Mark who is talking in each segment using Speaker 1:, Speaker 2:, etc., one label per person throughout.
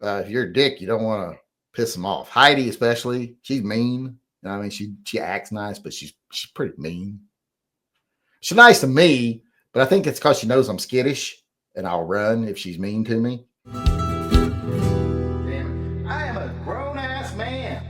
Speaker 1: If you're a dick, you don't want to piss them off. Heidi, especially, she's mean. I mean, she acts nice, but she's pretty mean. She's nice to me, but I think it's because she knows I'm skittish and I'll run if she's mean to me. I am a grown-ass man.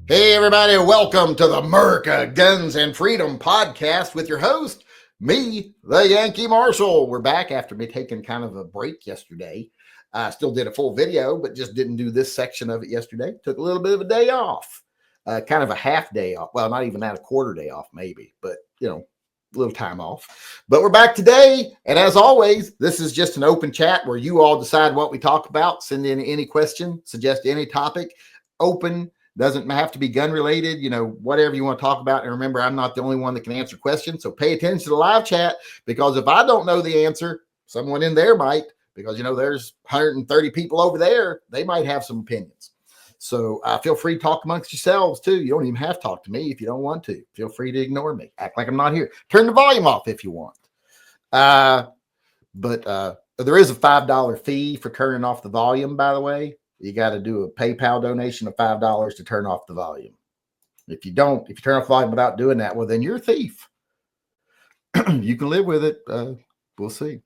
Speaker 1: Hey, everybody, welcome to the MURCA Guns and Freedom podcast with your host, me, the Yankee Marshal. We're back after me taking kind of a break yesterday. I still did a full video, but just didn't do this section of it yesterday. Took a little bit of a day off, kind of a half day off. Well, not even that, a quarter day off maybe, but, you know, a little time off. But we're back today, and as always, this is just an open chat where you all decide what we talk about. Send in any question, suggest any topic, open. Doesn't have to be gun related, you know, whatever you want to talk about. And remember, I'm not the only one that can answer questions. So pay attention to the live chat, because if I don't know the answer, someone in there might, because, you know, there's 130 people over there. They might have some opinions. So feel free to talk amongst yourselves too. You don't even have to talk to me if you don't want to. Feel free to ignore me. Act like I'm not here. Turn the volume off if you want. But there is a $5 fee for turning off the volume, by the way. You got to do a PayPal donation of $5 to turn off the volume. If you turn off the volume without doing that, well, then you're a thief. You can live with it. We'll see.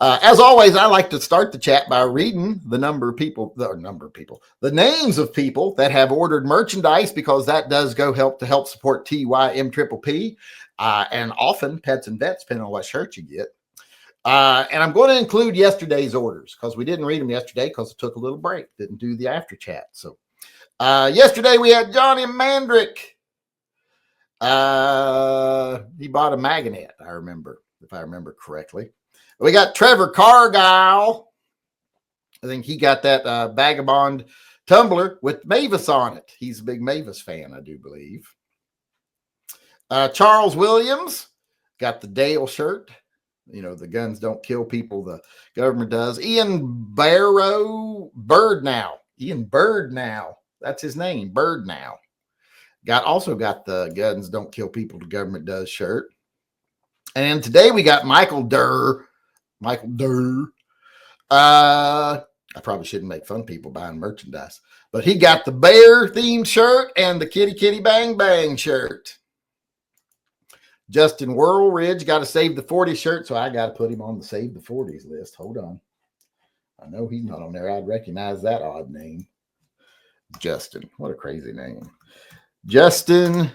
Speaker 1: As always, I like to start the chat by reading the names of people that have ordered merchandise, because that does help support TYMP, and often Pets and Vets, depending on what shirt you get. And I'm going to include yesterday's orders, because we didn't read them yesterday because it took a little break. Didn't do the after chat. So yesterday we had Johnny Mandrick. He bought a Magnet, if I remember correctly. We got Trevor Cargyle. I think he got that Vagabond tumbler with Mavis on it. He's a big Mavis fan, I do believe. Charles Williams got the Dale shirt. You know, the guns don't kill people, the government does. Ian Bird now. That's his name, Bird now. Also got the guns don't kill people, the government does shirt. And today we got Michael Durr. I probably shouldn't make fun of people buying merchandise, but he got the bear themed shirt and the kitty bang bang shirt. Justin Whirlridge got a Save the 40s shirt, so I got to put him on the Save the 40s list. Hold on. I know he's not on there. I'd recognize that odd name. Justin. What a crazy name. Justin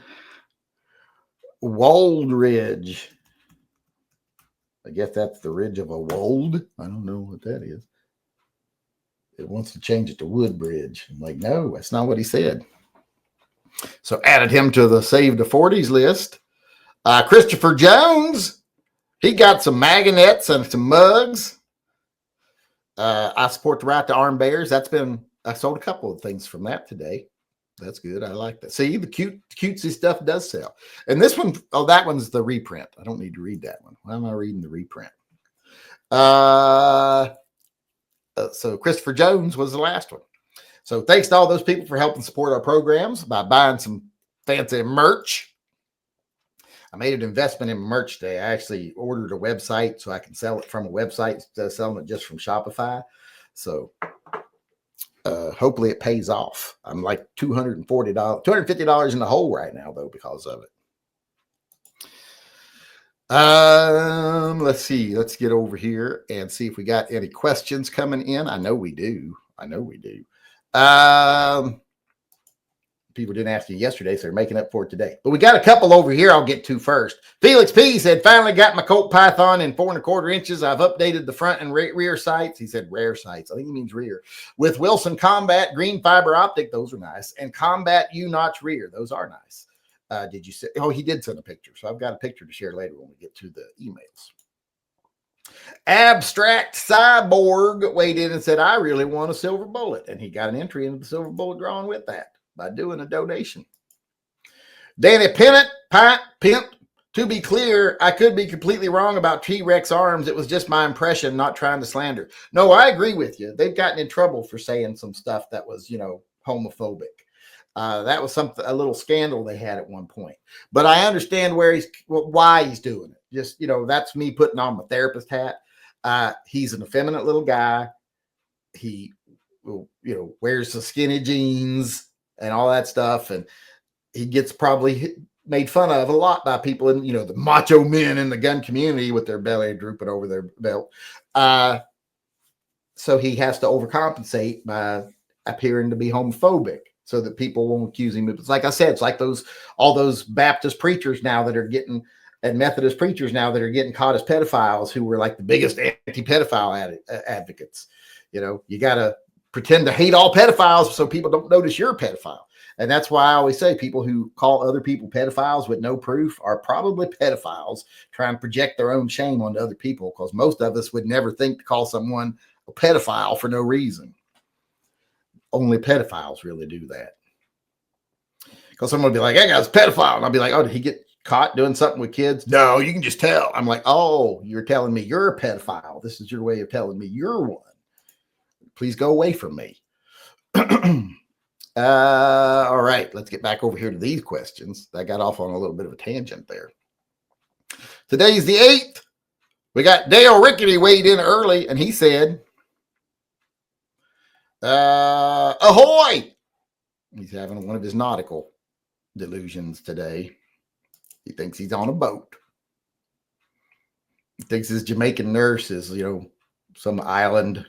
Speaker 1: Woldridge. I guess that's the ridge of a wold. I don't know what that is. It wants to change it to Woodbridge. I'm like, no, that's not what he said. So added him to the Save the 40s list. Christopher Jones, he got some magnets and some mugs. I support the right to arm bears. I sold a couple of things from that today. That's good. I like that. See, the cutesy stuff does sell. And this one, that one's the reprint. I don't need to read that one. Why am I reading the reprint? So Christopher Jones was the last one. So thanks to all those people for helping support our programs by buying some fancy merch. I made an investment in merch today. I actually ordered a website so I can sell it from a website instead of selling it just from Shopify. So hopefully it pays off. I'm like $250 in the hole right now, though, because of it. Let's see. Let's get over here and see if we got any questions coming in. I know we do. People didn't ask you yesterday, so they're making up for it today. But we got a couple over here I'll get to first. Felix P. said, finally got my Colt Python in 4 1/4 inches. I've updated the front and rear sights. He said rare sights. I think he means rear. With Wilson Combat green fiber optic. Those are nice. And Combat U-notch rear. Those are nice. Did you say? Oh, he did send a picture. So I've got a picture to share later when we get to the emails. Abstract Cyborg weighed in and said, I really want a silver bullet. And he got an entry into the silver bullet drawing with that by doing a donation. Danny Pimp, to be clear, I could be completely wrong about T-Rex arms. It was just my impression, not trying to slander. No, I agree with you. They've gotten in trouble for saying some stuff that was, you know, homophobic. That was a little scandal they had at one point. But I understand why he's doing it. Just, you know, that's me putting on my therapist hat. He's an effeminate little guy. he, wears the skinny jeans and all that stuff. And he gets probably made fun of a lot by people in, the macho men in the gun community with their belly drooping over their belt. So he has to overcompensate by appearing to be homophobic so that people won't accuse him. It's like I said, it's like all those Baptist preachers now that are getting, and Methodist preachers now that are getting caught as pedophiles, who were like the biggest anti-pedophile advocates. You got to pretend to hate all pedophiles so people don't notice you're a pedophile. And that's why I always say people who call other people pedophiles with no proof are probably pedophiles trying to project their own shame onto other people, because most of us would never think to call someone a pedophile for no reason. Only pedophiles really do that. Because someone would be like, "That guy's a pedophile." And I'll be like, "Oh, did he get caught doing something with kids?" "No, you can just tell." I'm like, "Oh, you're telling me you're a pedophile. This is your way of telling me you're one. Please go away from me." All right, let's get back over here to these questions. I got off on a little bit of a tangent there. Today's the 8th. We got Dale Rickety weighed in early, and he said, ahoy! He's having one of his nautical delusions today. He thinks he's on a boat. He thinks his Jamaican nurse is, some island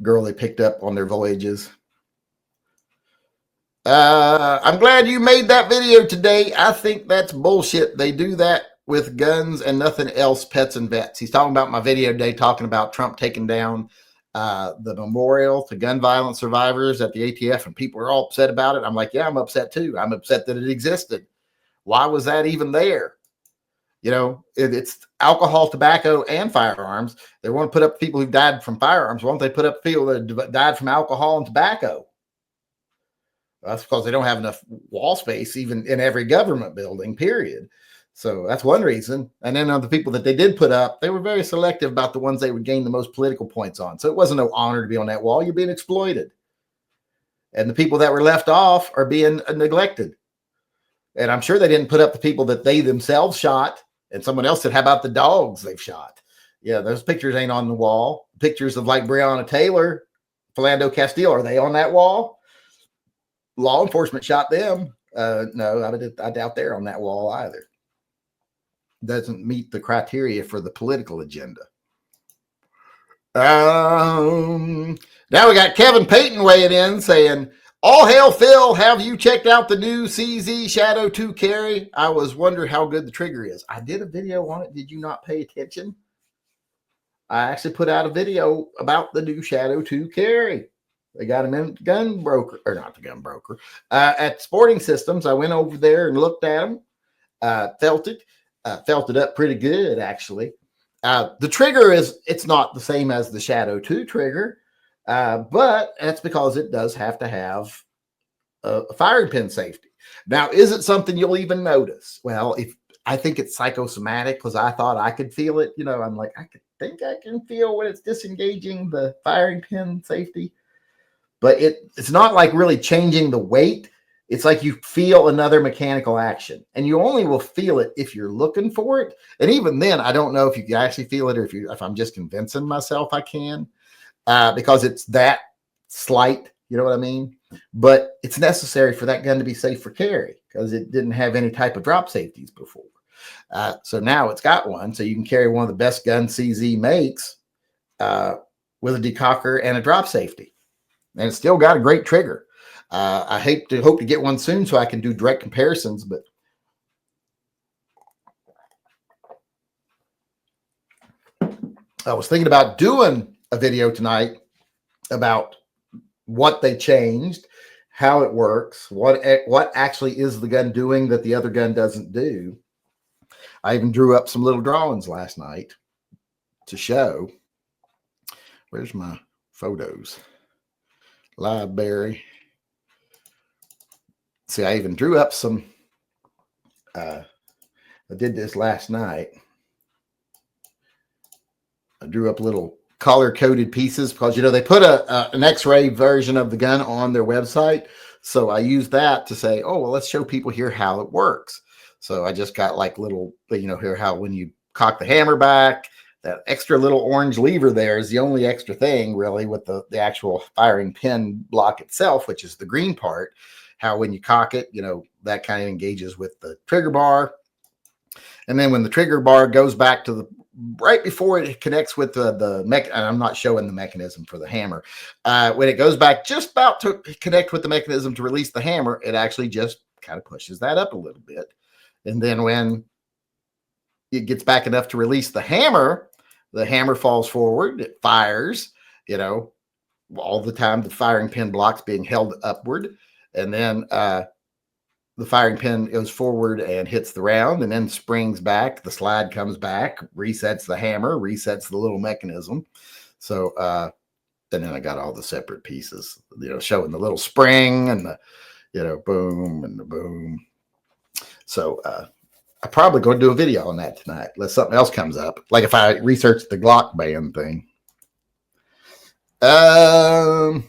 Speaker 1: girl they picked up on their voyages. I'm glad you made that video today. I think that's bullshit. They do that with guns and nothing else, pets and vets. He's talking about my video today, talking about Trump taking down the memorial to gun violence survivors at the ATF, and people are all upset about it. I'm like, yeah, I'm upset too. I'm upset that it existed. Why was that even there? It's alcohol, tobacco, and firearms. They want to put up people who died from firearms. Why don't they put up people that died from alcohol and tobacco? That's because they don't have enough wall space, even in every government building, period. So that's one reason. And then on the people that they did put up, they were very selective about the ones they would gain the most political points on. So it wasn't no honor to be on that wall. You're being exploited. And the people that were left off are being neglected. And I'm sure they didn't put up the people that they themselves shot. And someone else said, how about the dogs they've shot? Yeah, those pictures ain't on the wall. Pictures of like Breonna Taylor, Philando Castile, are they on that wall? Law enforcement shot them. No, I doubt they're on that wall either. Doesn't meet the criteria for the political agenda. Now we got Kevin Payton weighing in saying, all hail Phil, have you checked out the new CZ Shadow 2 carry? I was wondering how good the trigger is. I did a video on it. Did you not pay attention? I actually put out a video about the new Shadow 2 carry. They got him in gun broker, or not the gun broker, at Sporting Systems. I went over there and looked at them, felt it up pretty good, actually. The trigger it's not the same as the Shadow 2 trigger, but that's because it does have to have a firing pin safety. Now, is it something you'll even notice? Well, I think it's psychosomatic, because I thought I could feel it. I'm like, I think I can feel when it's disengaging the firing pin safety. But it's not like really changing the weight. It's like you feel another mechanical action, and you only will feel it if you're looking for it. And even then, I don't know if you can actually feel it, or if I'm just convincing myself I can, because it's that slight. You know what I mean? But it's necessary for that gun to be safe for carry, because it didn't have any type of drop safeties before. So now it's got one, so you can carry one of the best guns CZ makes with a decocker and a drop safety. And it's still got a great trigger. I hope to get one soon so I can do direct comparisons. But I was thinking about doing a video tonight about what they changed, how it works, what actually is the gun doing that the other gun doesn't do. I even drew up some little drawings last night to show. Where's my photos? Library. See, I even drew up some. I did this last night. I drew up little color-coded pieces because, they put an X-ray version of the gun on their website. So I used that to say, oh, well, let's show people here how it works. So I just got like little, here how when you cock the hammer back, That extra little orange lever there is the only extra thing really with the actual firing pin block itself, which is the green part. How when you cock it, that kind of engages with the trigger bar. And then when the trigger bar goes back to the right before it connects with the and I'm not showing the mechanism for the hammer. When it goes back just about to connect with the mechanism to release the hammer, it actually just kind of pushes that up a little bit. And then when it gets back enough to release the hammer falls forward, it fires, all the time the firing pin block's being held upward. And then the firing pin goes forward and hits the round and then springs back. The slide comes back, resets the hammer, resets the little mechanism. So, and then I got all the separate pieces, showing the little spring and the, boom and the boom. So, I'm probably going to do a video on that tonight, unless something else comes up. Like if I research the Glock band thing. All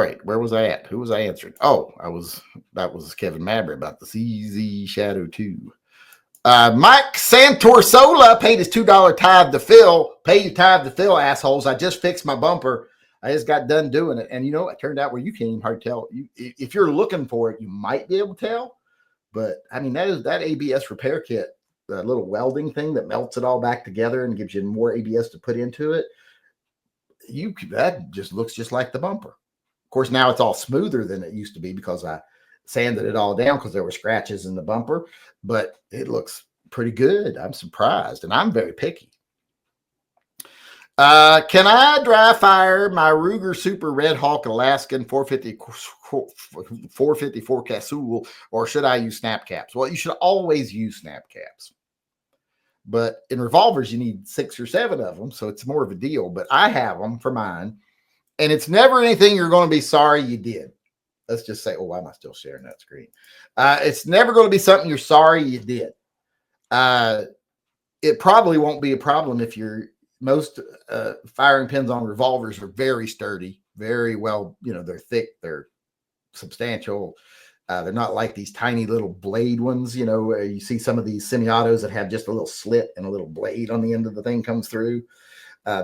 Speaker 1: right, where was I at? Who was I answering? Oh, that was Kevin Mabry about the CZ Shadow 2. Mike Santorsola paid his $2 tithe to Phil. Pay your tithe to Phil, assholes. I just fixed my bumper. I just got done doing it. And it turned out where you can't even hard tell. If you're looking for it, you might be able to tell. But I mean, that ABS repair kit, the little welding thing that melts it all back together and gives you more ABS to put into it. That just looks just like the bumper. Of course, now it's all smoother than it used to be because I sanded it all down because there were scratches in the bumper. But it looks pretty good. I'm surprised. And I'm very picky. Can I dry fire my Ruger Super Red Hawk Alaskan 454 Casull, or should I use snap caps? Well, you should always use snap caps. But in revolvers, you need 6 or 7 of them, so it's more of a deal. But I have them for mine, and it's never anything you're going to be sorry you did. Let's just say, why am I still sharing that screen? It's never going to be something you're sorry you did. It probably won't be a problem if most firing pins on revolvers are very sturdy, very well, they're thick, they're substantial. They're not like these tiny little blade ones, you see some of these semi-autos that have just a little slit and a little blade on the end of the thing comes through.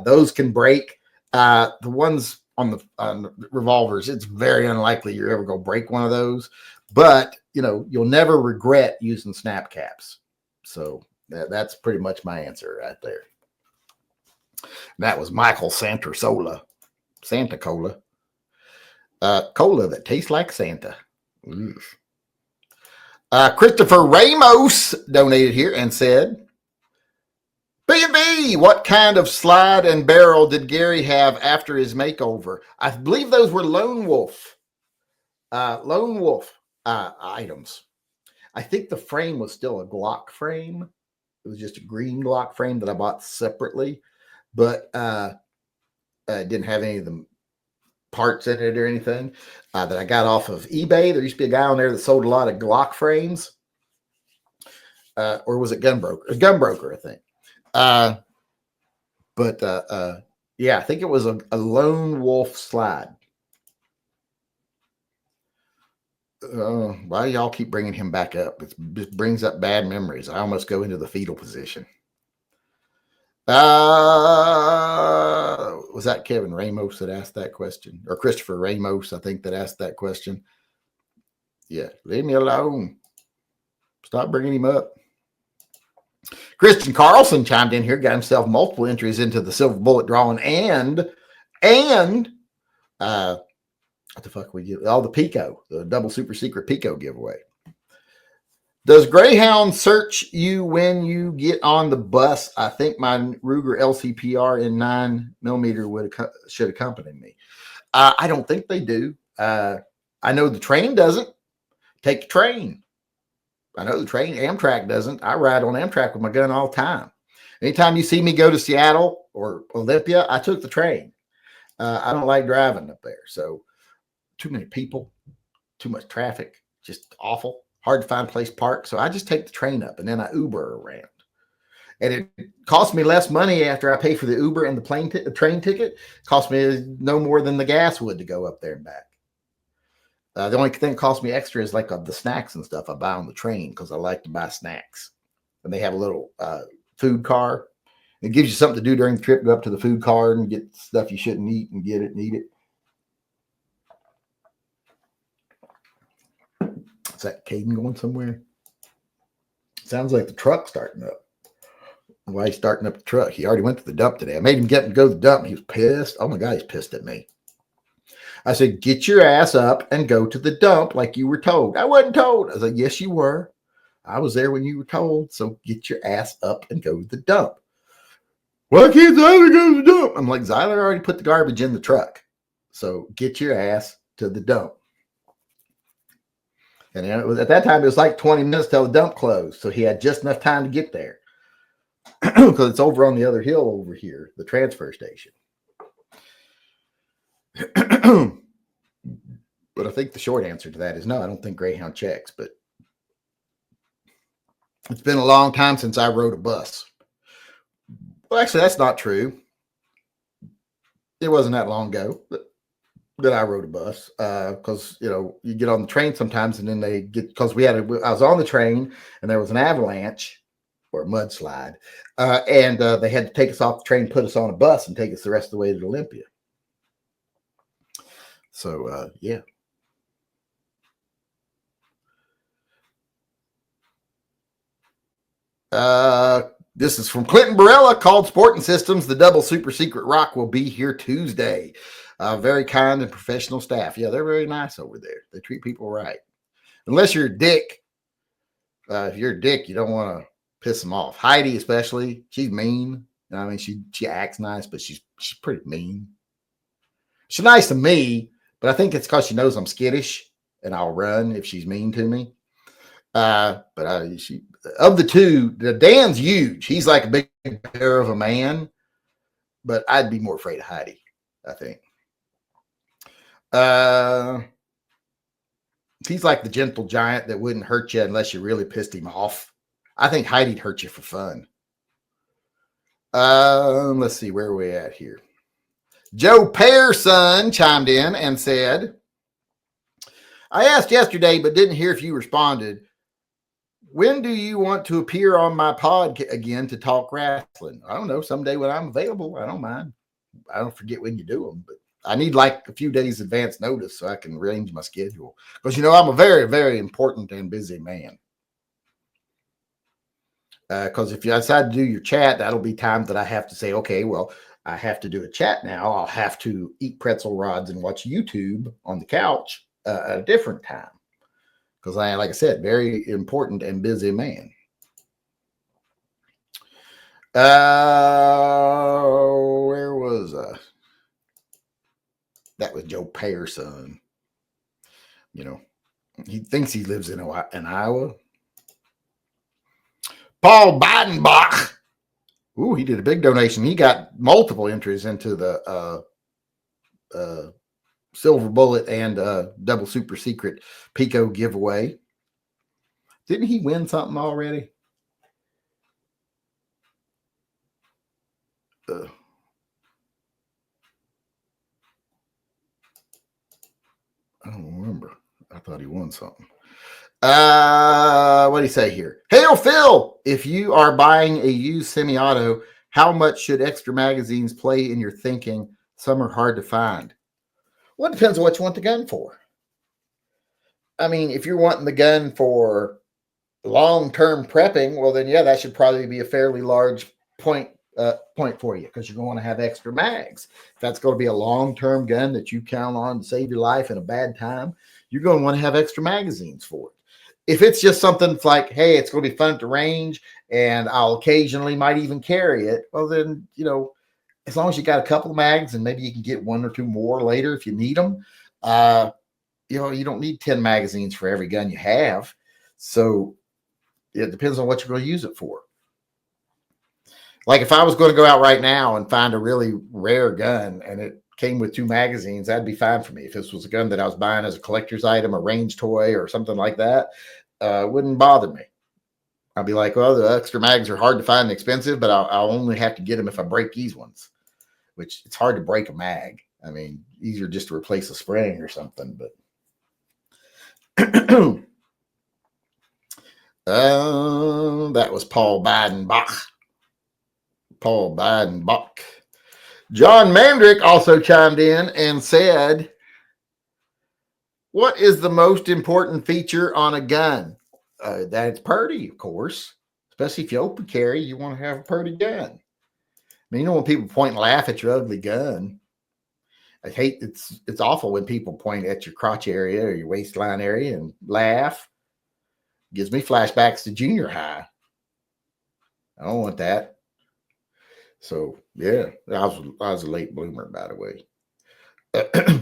Speaker 1: Those can break. The ones on the revolvers, it's very unlikely you're ever going to break one of those. But, you'll never regret using snap caps. So that's pretty much my answer right there. That was Michael Santorsola. Santa Cola. Cola that tastes like Santa. Christopher Ramos donated here and said, B&B, what kind of slide and barrel did Gary have after his makeover? I believe those were Lone Wolf items. I think the frame was still a Glock frame. It was just a green Glock frame that I bought separately, but it didn't have any of the parts in it or anything that I got off of eBay. There used to be a guy on there that sold a lot of Glock frames. Or was it Gunbroker? It was Gunbroker, I think. Yeah, I think it was a Lone Wolf slide. Why do y'all keep bringing him back up? It just brings up bad memories. I almost go into the fetal position. Was that Kevin Ramos that asked that question? Or Christopher Ramos, I think, that asked that question? Yeah, leave me alone. Stop bringing him up. Christian Carlson chimed in here, got himself multiple entries into the silver bullet drawing and what the fuck we get? All the Pico, the double super secret Pico giveaway. Does Greyhound search you when you get on the bus? I think my Ruger LCPR in 9mm should accompany me. I don't think they do. I know the train doesn't. Take the train. I know the train. Amtrak doesn't. I ride on Amtrak with my gun all the time. Anytime you see me go to Seattle or Olympia, I took the train. I don't like driving up there. So too many people, too much traffic, just awful. Hard to find a place to park. So I just take the train up and then I Uber around. And it costs me less money after I pay for the Uber and the train ticket. It costs me no more than the gas would to go up there and back. The only thing that costs me extra is like the snacks and stuff I buy on the train because I like to buy snacks. and they have a little food car. It gives you something to do during the trip. Go up to the food cart and get stuff you shouldn't eat and get it and eat it. Is that Caden going somewhere? Sounds like the truck starting up. Why he's starting up the truck? He already went to the dump today. I made him go to the dump. He was pissed. Oh my God, he's pissed at me. I said, get your ass up and go to the dump like you were told. I wasn't told. I was like, yes, you were. I was there when you were told. So get your ass up and go to the dump. Why can't Zyler go to the dump? I'm like, Zyler already put the garbage in the truck. So get your ass to the dump. And at that time, it was like 20 minutes till the dump closed. So he had just enough time to get there. Because it's over on the other hill over here, the transfer station. But I think the short answer to that is no, I don't think Greyhound checks. But it's been a long time since I rode a bus. Well, actually, that's not true. It wasn't that long ago that I rode a bus because, you get on the train sometimes and then they get, because I was on the train and there was an avalanche or a mudslide and they had to take us off the train, put us on a bus and take us the rest of the way to Olympia. So, yeah. This is from Clinton Barella, called Sporting Systems. The double super secret rock will be here Tuesday. Very kind and professional staff. Yeah, they're very nice over there. They treat people right. Unless you're a dick. If you're a dick, you don't want to piss them off. Heidi, especially, she's mean. I mean, she acts nice, but she's pretty mean. She's nice to me, but I think it's because she knows I'm skittish and I'll run if she's mean to me. But of the two, Dan's huge. He's like a big bear of a man, but I'd be more afraid of Heidi, I think. He's like the gentle giant that wouldn't hurt you unless you really pissed him off. I think Heidi'd hurt you for fun. Let's see, where are we at here? Joe Pearson chimed in and said, I asked yesterday, but didn't hear if you responded. When do you want to appear on my pod again to talk wrestling? I don't know. Someday when I'm available, I don't mind. I don't forget when you do them, but I need like a few days advance notice so I can arrange my schedule. Because, I'm a very, very important and busy man. Because if you decide to do your chat, that'll be times that I have to say, okay, well, I have to do a chat now. I'll have to eat pretzel rods and watch YouTube on the couch at a different time. Because like I said, very important and busy man. Where was I? That was Joe Pearson. He thinks he lives in Iowa. Paul Bidenbach. Ooh, he did a big donation. He got multiple entries into the Silver Bullet and Double Super Secret Pico giveaway. Didn't he win something already? I don't remember. I thought he won something. What do you say here? Hail Phil! If you are buying a used semi-auto, how much should extra magazines play in your thinking? Some are hard to find. Well, it depends on what you want the gun for. I mean, if you're wanting the gun for long-term prepping, well, then, yeah, that should probably be a fairly large point for you because you're going to have extra mags. If that's going to be a long-term gun that you count on to save your life in a bad time, you're going to want to have extra magazines for it. If it's just something like, hey, it's going to be fun at the range and I'll occasionally might even carry it, well, then, as long as you got a couple of mags and maybe you can get one or two more later if you need them, you don't need 10 magazines for every gun you have. So it depends on what you're going to use it for. Like if I was going to go out right now and find a really rare gun and it came with 2 magazines, that'd be fine for me. If this was a gun that I was buying as a collector's item, a range toy or something like that, wouldn't bother me. I'd be like, well, the extra mags are hard to find and expensive, but I'll only have to get them if I break these ones, which it's hard to break a mag. I mean, easier just to replace a spring or something, but That was Paul Biden-Bach. Paul Biden-Bach. John Mandrick also chimed in and said, what is the most important feature on a gun? That it's purdy, of course. Especially if you open carry, you want to have a purdy gun. I mean, you know, when people point and laugh at your ugly gun, I hate it's awful when people point at your crotch area or your waistline area and laugh. It gives me flashbacks to junior high. I don't want that. So yeah, I was a late bloomer, by the way.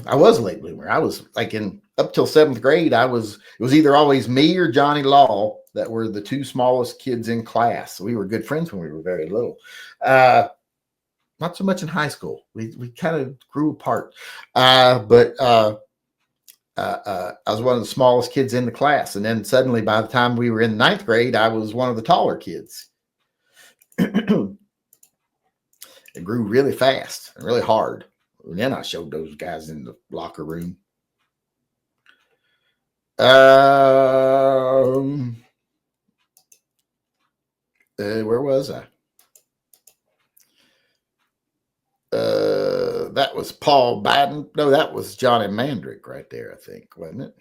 Speaker 1: I was a late bloomer. I was like up till 7th grade. It was either always me or Johnny Law that were the two smallest kids in class. So we were good friends when we were very little. Not so much in high school. We kind of grew apart. But I was one of the smallest kids in the class. And then suddenly by the time we were in 9th grade, I was one of the taller kids. It grew really fast and really hard. And then I showed those guys in the locker room. Where was I? That was Paul Biden. No, that was Johnny Mandrick right there, I think, wasn't it?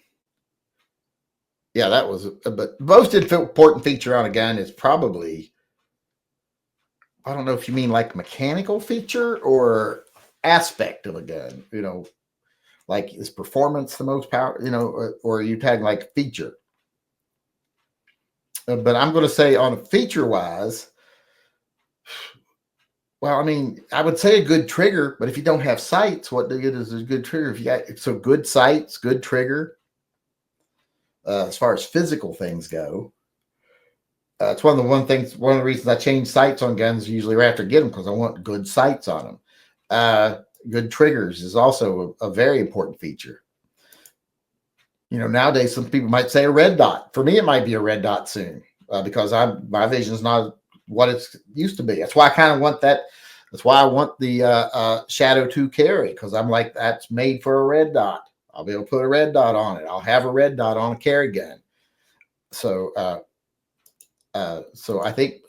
Speaker 1: Yeah, that was. But most important feature on a gun is probably, I don't know if you mean like mechanical feature or aspect of a gun. You know, like is performance the most power? You know, or are you tagging like feature? But I'm going to say on feature wise. Well, I mean, I would say a good trigger, but if you don't have sights, what good is a good trigger? If you got so good sights, good trigger, as far as physical things go, it's one of the reasons I change sights on guns usually right after I get them because I want good sights on them. Good triggers is also a very important feature. You know, nowadays some people might say a red dot. For me, it might be a red dot soon because my vision is not what it used to be. That's why I kind of want that. That's why I want the Shadow 2 carry because I'm like, that's made for a red dot. I'll be able to put a red dot on it. I'll have a red dot on a carry gun. So, so I think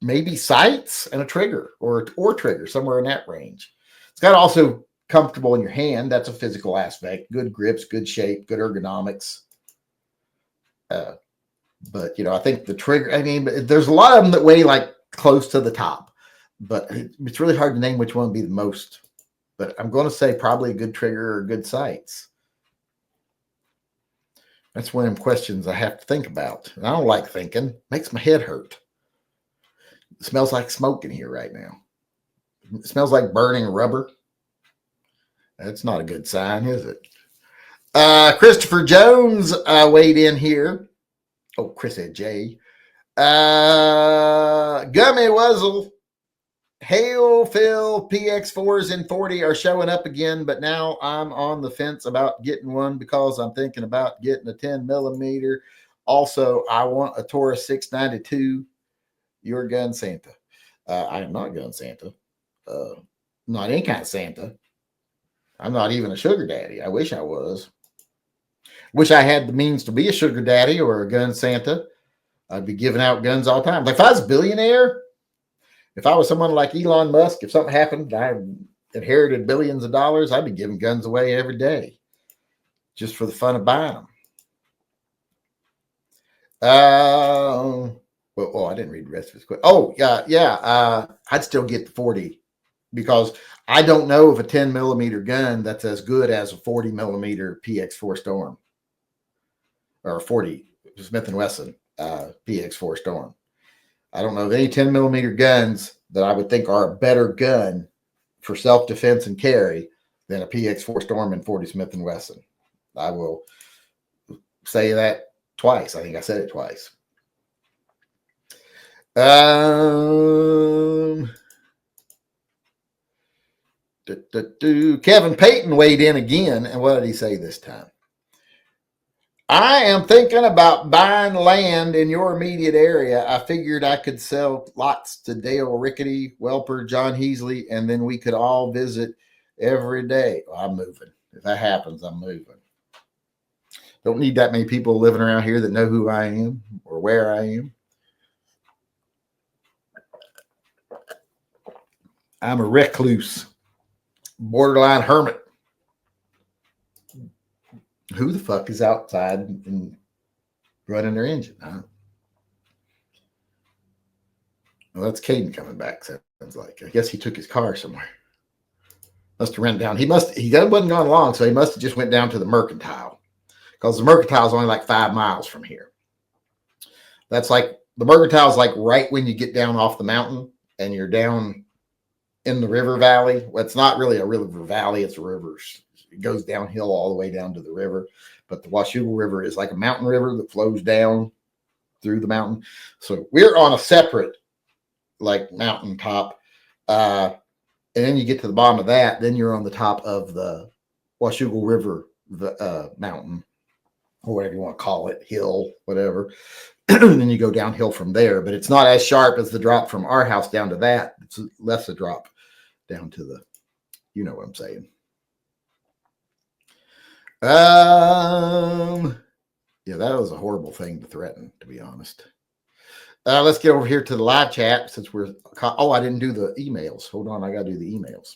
Speaker 1: maybe sights and a trigger or trigger somewhere in that range. It's got also comfortable in your hand. That's a physical aspect. Good grips, good shape, good ergonomics. But, you know, I think the trigger, I mean, there's a lot of them that weigh like close to the top, but it's really hard to name which one would be the most. But I'm going to say probably a good trigger or good sights. That's one of them questions I have to think about. And I don't like thinking. It makes my head hurt. It smells like smoke in here right now. It smells like burning rubber. That's not a good sign, is it? Christopher Jones weighed in here. Oh, Chris said J. Gummy Wuzzle. Hail Phil, PX4s in 40 are showing up again, but now I'm on the fence about getting one because I'm thinking about getting a 10 millimeter. Also, I want a Taurus 692. You're Gun Santa. I am not Gun Santa. Not any kind of Santa. I'm not even a sugar daddy. I wish I was. Wish I had the means to be a sugar daddy or a gun Santa. I'd be giving out guns all the time. Like if I was a billionaire, if I was someone like Elon Musk, if something happened, I inherited billions of dollars, I'd be giving guns away every day just for the fun of buying them. Well, I didn't read the rest of his question. Oh, yeah. I'd still get the 40 because I don't know of a 10 millimeter gun that's as good as a 40 millimeter PX4 Storm or 40 Smith & Wesson PX4 Storm. I don't know of any 10 millimeter guns that I would think are a better gun for self-defense and carry than a PX4 Storm and 40 Smith & Wesson. I will say that twice. I think I said it twice. Kevin Payton weighed in again, and what did he say this time? I am thinking about buying land in your immediate area. I figured I could sell lots to Dale Rickety, Welper, John Heasley, and then we could all visit every day. Well, I'm moving. If that happens, I'm moving. Don't need that many people living around here that know who I am or where I am. I'm a recluse, borderline hermit. Who the fuck is outside and running their engine? Well, that's Caden coming back. Sounds like. I guess he took his car somewhere. Must have ran down. He wasn't gone long, so he must have just went down to the Mercantile, because the Mercantile is only like 5 miles from here. That's like the Mercantile is like right when you get down off the mountain and you're down in the river valley. Well, it's not really a river valley; it's a river. It goes downhill all the way down to the river. But the Washougal River is like a mountain river that flows down through the mountain. So we're on a separate like mountaintop. And then you get to the bottom of that, then you're on the top of the Washougal River mountain, or whatever you want to call it, hill, whatever. And then you go downhill from there, but it's not as sharp as the drop from our house down to that. It's less a drop down to the, you know what I'm saying. Yeah, that was a horrible thing to threaten, to be honest. Let's get over here to the live chat since I didn't do the emails. Hold on, I got to do the emails.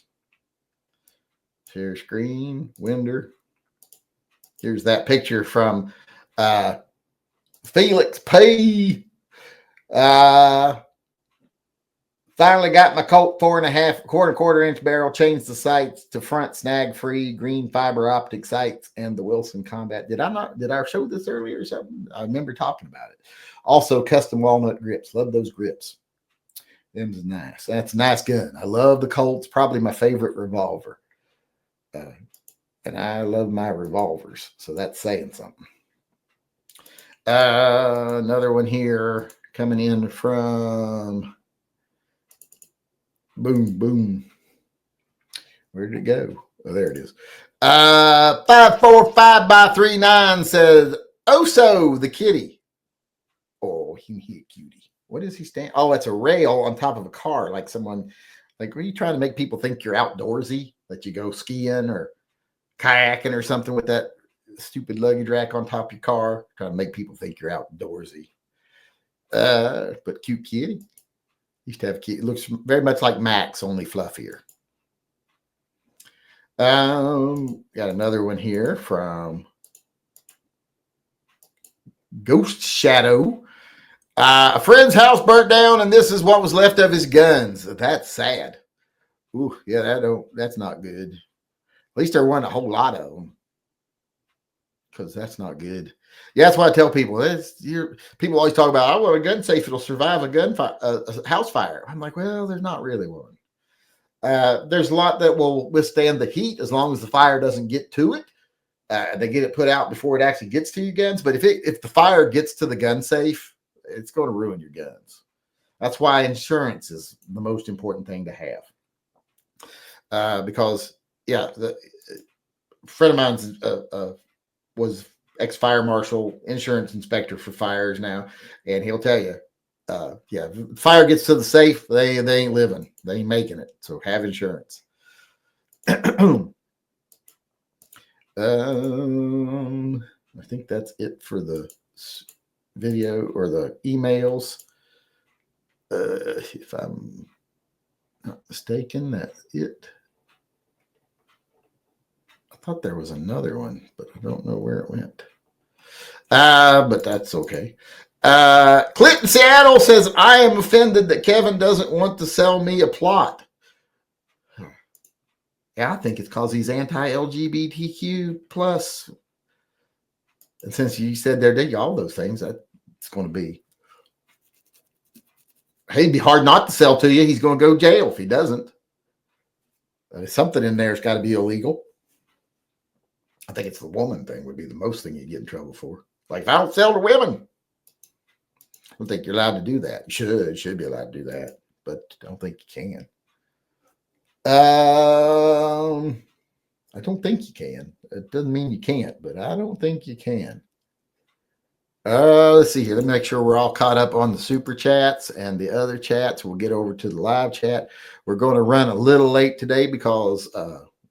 Speaker 1: Share screen, Winder. Here's that picture from Felix P. Finally got my Colt 4.5 quarter-inch barrel, changed the sights to front snag-free green fiber optic sights and the Wilson Combat. Did I show this earlier or something? I remember talking about it. Also, custom walnut grips. Love those grips. Them's nice. That's a nice gun. I love the Colts. Probably my favorite revolver. And I love my revolvers. So that's saying something. Another one here coming in from Boom. Where did it go? Oh, there it is. 545x39 says, Oso, the kitty. Oh, he a cutie. What is he standing? Oh, it's a rail on top of a car. Like someone, like, are you trying to make people think you're outdoorsy? That you go skiing or kayaking or something with that stupid luggage rack on top of your car? Trying to make people think you're outdoorsy. But cute kitty. Used to have kitty. It looks very much like Max, only fluffier. Got another one here from Ghost Shadow. A friend's house burnt down, and this is what was left of his guns. That's sad. Ooh, yeah, that's not good. At least there weren't a whole lot of them, because that's not good. Yeah, that's why I tell people. People always talk about, I want a gun safe. It'll survive a house fire. I'm like, well, there's not really one. There's a lot that will withstand the heat as long as the fire doesn't get to it. They get it put out before it actually gets to your guns. But if the fire gets to the gun safe, it's going to ruin your guns. That's why insurance is the most important thing to have. Because, yeah, a friend of mine was ex-fire marshal, insurance inspector for fires now, and he'll tell you, if fire gets to the safe, they ain't living. They ain't making it. So have insurance. I think that's it for the video or the emails. If I'm not mistaken, that's it. I thought there was another one, but I don't know where it went. But that's okay. Clinton Seattle says, I am offended that Kevin doesn't want to sell me a plot. Yeah, I think it's because he's anti-LGBTQ plus. And since you said there, all those things, it's going to be. Hey, it'd be hard not to sell to you. He's going to go to jail if he doesn't. Something in there's got to be illegal. I think it's the woman thing would be the most thing you get in trouble for. Like, if I don't sell to women, I don't think you're allowed to do that. You should be allowed to do that, but I don't think you can. I don't think you can. It doesn't mean you can't, but I don't think you can. Let's see here. Let me make sure we're all caught up on the super chats and the other chats. We'll get over to the live chat. We're going to run a little late today because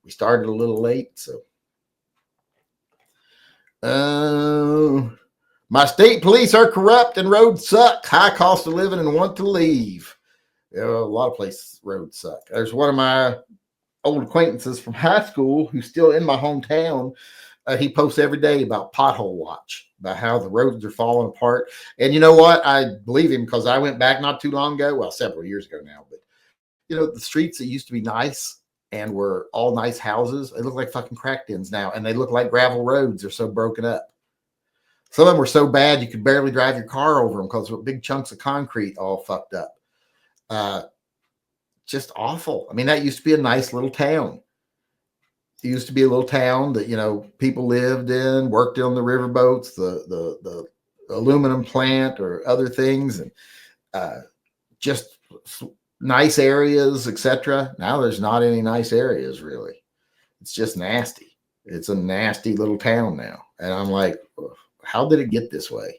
Speaker 1: we started a little late. So My state police are corrupt and roads suck. High cost of living and want to leave. A lot of places roads suck. There's one of my old acquaintances from high school who's still in my hometown. He posts every day about pothole watch, about how the roads are falling apart. And you know what? I believe him because I went back not too long ago, well, several years ago now, but the streets that used to be nice and were all nice houses, they look like fucking crack dens now, and they look like gravel roads. They're so broken up. Some of them were so bad you could barely drive your car over them because big chunks of concrete all fucked up. Just awful. I mean, that used to be a nice little town. It used to be a little town that people lived in, worked on the riverboats, the aluminum plant, or other things, and just nice areas, etc. Now there's not any nice areas really. It's just nasty. It's a nasty little town now, and I'm like, how did it get this way?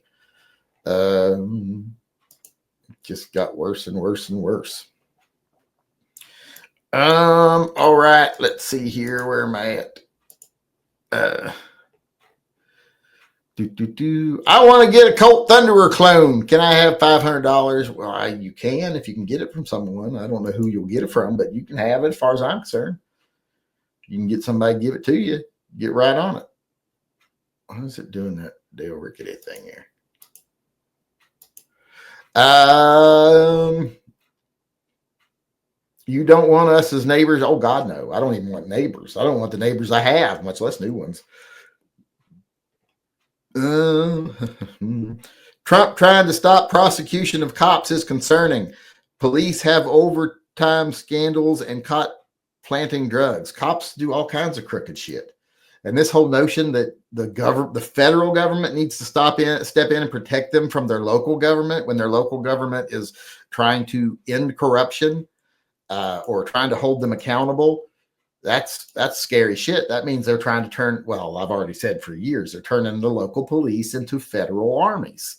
Speaker 1: Just got worse and worse and worse. All right, let's see here. Where am I at? I want to get a Colt Thunderer clone. Can I have $500? Well, you can if you can get it from someone. I don't know who you'll get it from, but you can have it as far as I'm concerned. You can get somebody to give it to you. Get right on it. Why is it doing that Dale Rickety thing here? You don't want us as neighbors? Oh, God, no. I don't even want neighbors. I don't want the neighbors I have, much less new ones. Trump trying to stop prosecution of cops is concerning. Police have overtime scandals and caught planting drugs. Cops do all kinds of crooked shit. And this whole notion that the federal government needs to step in and protect them from their local government when their local government is trying to end corruption or trying to hold them accountable, that's scary shit. That means they're trying to turn, well, I've already said for years, they're turning the local police into federal armies.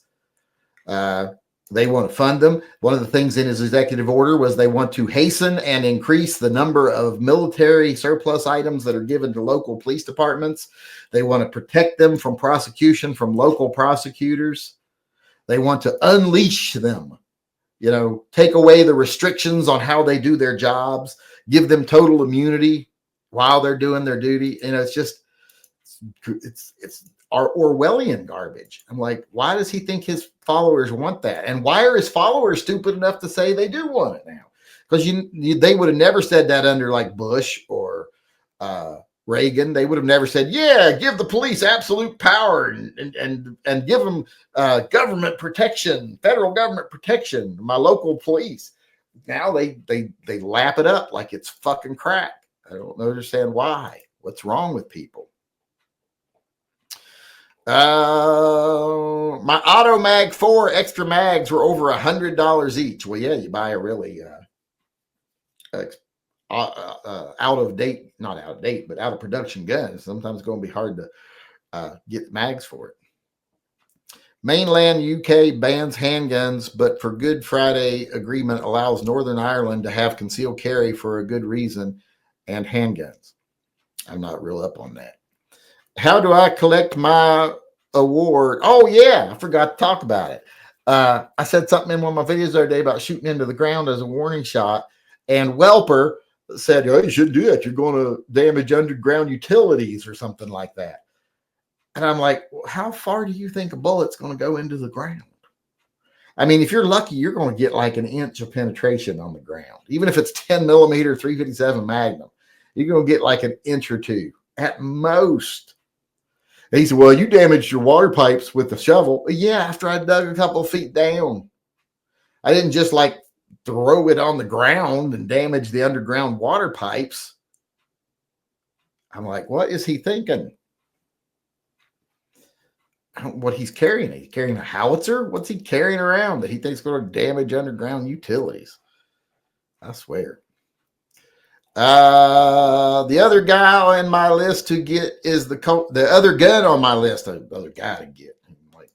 Speaker 1: They want to fund them. One of the things in his executive order was they want to hasten and increase the number of military surplus items that are given to local police departments. They want to protect them from prosecution from local prosecutors. They want to unleash them, take away the restrictions on how they do their jobs, give them total immunity while they're doing their duty. It's our Orwellian garbage. I'm like, why does he think his followers want that? And why are his followers stupid enough to say they do want it now? Because they would have never said that under like Bush or Reagan. They would have never said, yeah, give the police absolute power and give them government protection, federal government protection, my local police. Now they lap it up like it's fucking crack. I don't understand why. What's wrong with people? My Automag 4 extra mags were over $100 each. Well, yeah, you buy a really out of date, not out of date, but out of production gun. Sometimes it's going to be hard to get mags for it. Mainland UK bans handguns, but for Good Friday agreement allows Northern Ireland to have concealed carry for a good reason and handguns. I'm not real up on that. How do I collect my award? Oh, yeah, I forgot to talk about it. I said something in one of my videos the other day about shooting into the ground as a warning shot, and Welper said, oh, you shouldn't do that. You're going to damage underground utilities or something like that. And I'm like, well, how far do you think a bullet's going to go into the ground? I mean, if you're lucky, you're going to get like an inch of penetration on the ground. Even if it's 10 millimeter 357 Magnum, you're going to get like an inch or two at most. And he said, well, you damaged your water pipes with the shovel. Yeah, after I dug a couple of feet down. I didn't just like throw it on the ground and damage the underground water pipes. I'm like, what is he thinking? What he's carrying. He's carrying a howitzer? What's he carrying around that he thinks is going to damage underground utilities? I swear. The other guy on my list to get is the other gun on my list. The other guy to get. I'm like,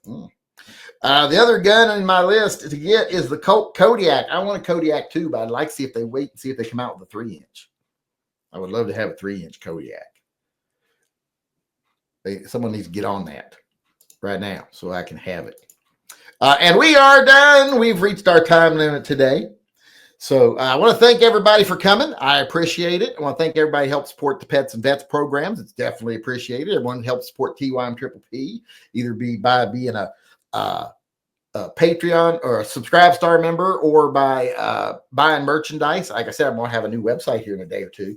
Speaker 1: the other gun on my list to get is the Kodiak. I want a Kodiak too, but I'd like to see if they wait and see if they come out with a 3-inch. I would love to have a 3-inch Kodiak. Someone needs to get on that right now so I can have it. And we are done. We've reached our time limit today. So I want to thank everybody for coming. I appreciate it. I want to thank everybody who helped support the Pets and Vets programs. It's definitely appreciated. Everyone who helped support TYMP, either by being a Patreon or a Subscribe Star member or by buying merchandise. Like I said, I'm going to have a new website here in a day or two,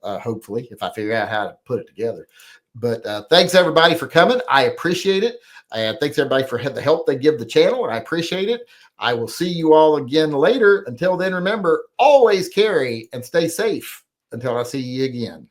Speaker 1: hopefully, if I figure out how to put it together. But thanks, everybody, for coming. I appreciate it. And thanks, everybody, for the help they give the channel. And I appreciate it. I will see you all again later. Until then, remember, always carry and stay safe until I see you again.